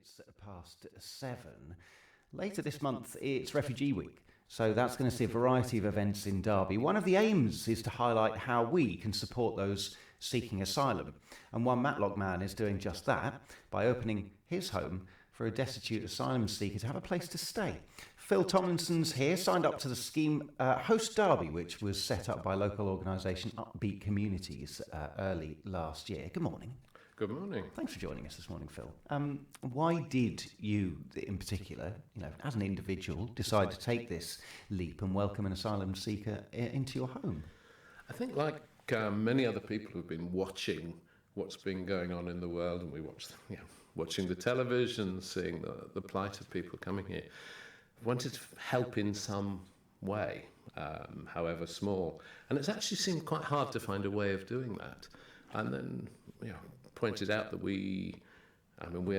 minutes past 7. Later this month, it's Refugee Week, so that's going to see a variety of events in Derby. One of the aims is to highlight how we can support those seeking asylum, and one Matlock man is doing just that by opening his home for a destitute asylum seeker to have a place to stay. Phil Tomlinson's here, signed up to the scheme Host Derby, which was set up by local organisation Upbeat Communities early last year. Good morning. Good morning. Thanks for joining us this morning, Phil. Why did you, in particular, as an individual, decide to take this leap and welcome an asylum seeker into your home? I think, like many other people who've been watching what's been going on in the world, and we watching the television, seeing the plight of people coming here, wanted to help in some way, however small. And it's actually seemed quite hard to find a way of doing that. And then, pointed out that we're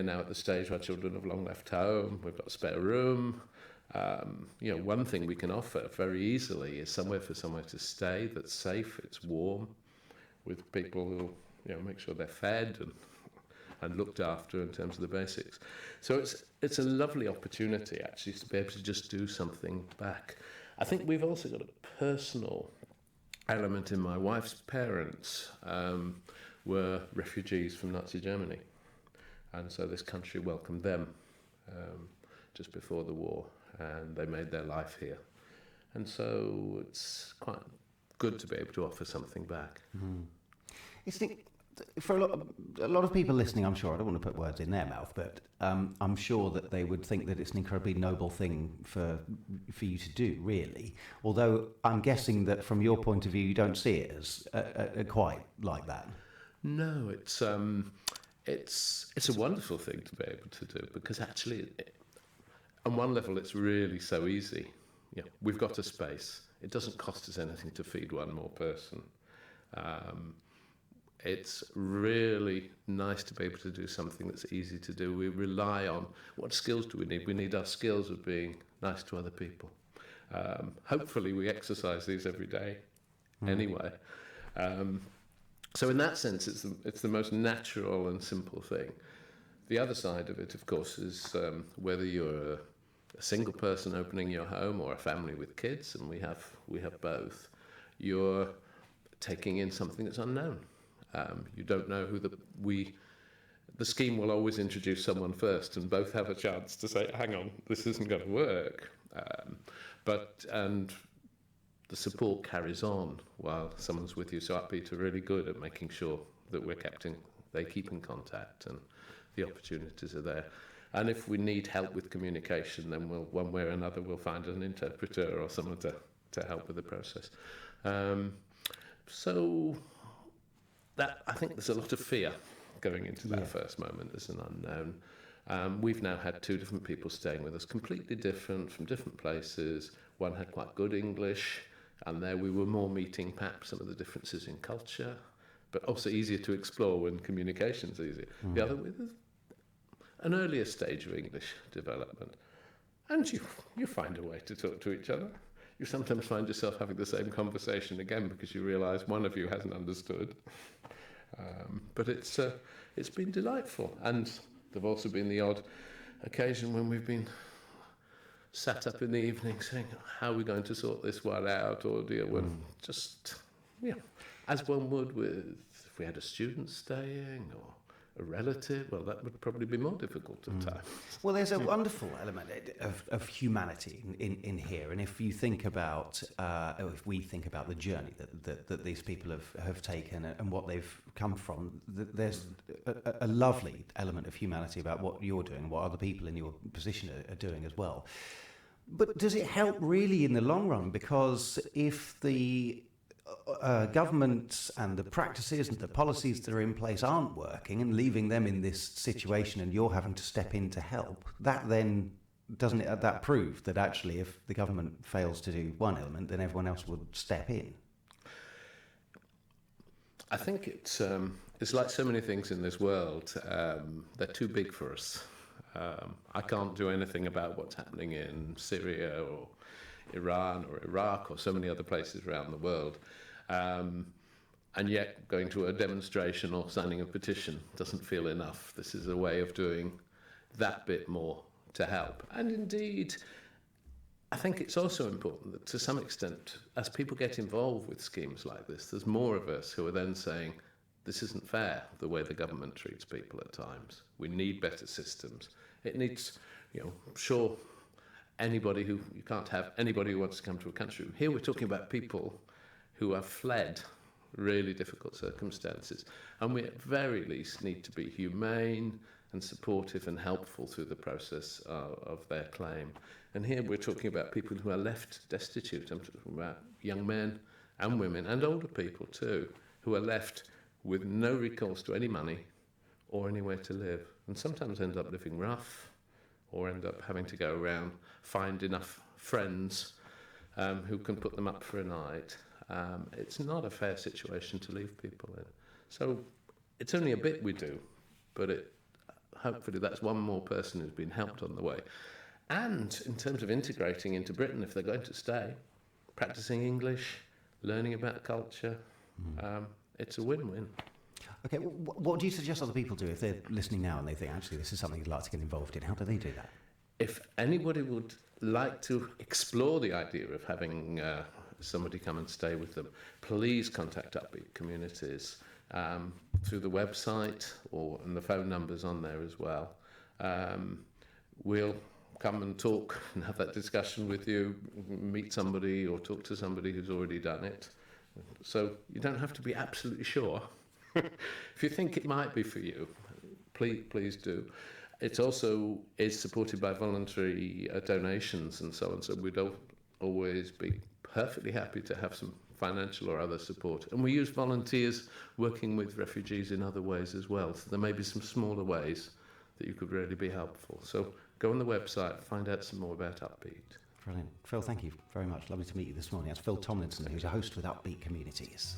now at the stage where children have long left home, we've got a spare room. One thing we can offer very easily is somewhere to stay that's safe, it's warm, with people who, make sure they're fed and looked after in terms of the basics. So it's a lovely opportunity, actually, to be able to just do something back. I think we've also got a personal element in my wife's parents were refugees from Nazi Germany, and so this country welcomed them just before the war, and they made their life here, and so it's quite good to be able to offer something back. For a lot of people listening, I'm sure, I don't want to put words in their mouth, but I'm sure that they would think that it's an incredibly noble thing for you to do, really. Although I'm guessing that from your point of view, you don't see it as quite like that. No, it's a wonderful thing to be able to do, because actually, on one level, it's really so easy. We've got a space. It doesn't cost us anything to feed one more person. It's really nice to be able to do something that's easy to do. We rely on, what skills do we need? We need our skills of being nice to other people. Hopefully we exercise these every day anyway. So in that sense, it's the most natural and simple thing. The other side of it, of course, is whether you're a single person opening your home or a family with kids, and we have both, you're taking in something that's unknown. You don't know who the scheme will always introduce someone first, and both have a chance to say, hang on, this isn't going to work. And the support carries on while someone's with you. So Upbeat are really good at making sure that they keep in contact and the opportunities are there. And if we need help with communication, then one way or another, we'll find an interpreter or someone to help with the process. So that, I think there's a lot of fear going into that first moment. There's an unknown. We've now had 2 different people staying with us, completely different, from different places. One had quite good English, and there we were more meeting perhaps some of the differences in culture, but also easier to explore when communication's easier. The other with an earlier stage of English development. And you find a way to talk to each other. You sometimes find yourself having the same conversation again because you realise one of you hasn't understood. But it's been delightful. And there've also been the odd occasion when we've been sat up in the evening saying, how are we going to sort this one out, or deal with as one would if we had a student staying or a relative. Well, that would probably be more difficult at times. Well, there's a wonderful element of humanity in here, and if you think about, if we think about the journey that these people have taken and what they've come from, there's a lovely element of humanity about what you're doing, what other people in your position are doing as well. But does it help really in the long run? Because if the governments and the practices and the policies that are in place aren't working and leaving them in this situation, and you're having to step in to help, that then doesn't that prove that actually if the government fails to do one element, then everyone else would step in? I think it's like so many things in this world. They're too big for us. I can't do anything about what's happening in Syria or Iran or Iraq or so many other places around the world. And yet going to a demonstration or signing a petition doesn't feel enough. This is a way of doing that bit more to help. And indeed, I think it's also important that to some extent, as people get involved with schemes like this, there's more of us who are then saying, this isn't fair, the way the government treats people at times. We need better systems. It needs, sure, anybody who, you can't have anybody who wants to come to a country. Here we're talking about people who have fled really difficult circumstances. And we at very least need to be humane and supportive and helpful through the process of their claim. And here we're talking about people who are left destitute. I'm talking about young men and women and older people too, who are left with no recourse to any money or anywhere to live, and sometimes end up living rough or end up having to go around, find enough friends who can put them up for a night. It's not a fair situation to leave people in. So it's only a bit we do, but hopefully that's one more person who's been helped on the way. And in terms of integrating into Britain, if they're going to stay, practicing English, learning about culture, it's a win-win. Okay, what do you suggest other people do if they're listening now and they think, actually, this is something I'd like to get involved in? How do they do that? If anybody would like to explore the idea of having somebody come and stay with them, please contact Upbeat Communities through the website and the phone numbers on there as well. We'll come and talk and have that discussion with you, meet somebody or talk to somebody who's already done it. So you don't have to be absolutely sure. If you think it might be for you, please do. It also is supported by voluntary donations and so on, so we'd always be perfectly happy to have some financial or other support. And we use volunteers working with refugees in other ways as well, so there may be some smaller ways that you could really be helpful. So go on the website, find out some more about Upbeat. Brilliant. Phil, thank you very much. Lovely to meet you this morning. That's Phil Tomlinson, who's a host with Upbeat Communities.